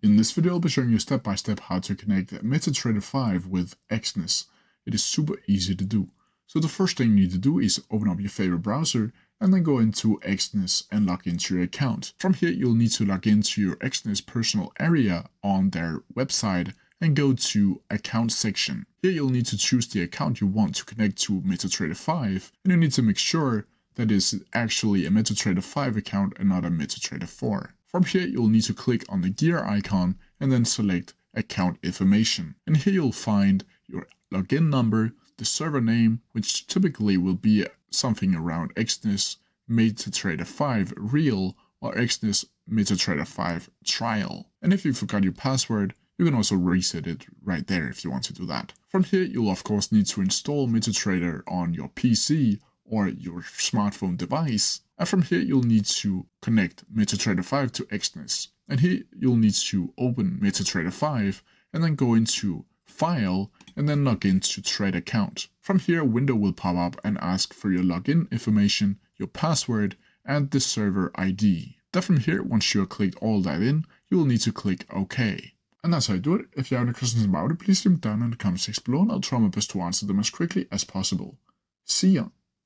In this video, I'll be showing you step by step how to connect MetaTrader 5 with Exness. It is super easy to do. So the first thing you need to do is open up your favorite browser and then go into Exness and log into your account. From here, you'll need to log into your Exness personal area on their website and go to account section. Here you'll need to choose the account you want to connect to MetaTrader 5, and you need to make sure that it's actually a MetaTrader 5 account and not a MetaTrader 4. From here, you'll need to click on the gear icon and then select account information. And here you'll find your login number, the server name, which typically will be something around Exness MetaTrader 5 Real or Exness MetaTrader 5 Trial. And if you forgot your password, you can also reset it right there if you want to do that. From here, you'll of course need to install MetaTrader on your PC or your smartphone device. And from here, you'll need to connect MetaTrader 5 to Exness. And here, you'll need to open MetaTrader 5 and then go into File and then log into Trade Account. From here, a window will pop up and ask for your login information, your password, and the server ID. Then from here, once you have clicked all that in, you will need to click OK. And that's how you do it. If you have any questions about it, please leave them down in the comment section below and I'll try my best to answer them as quickly as possible. See ya!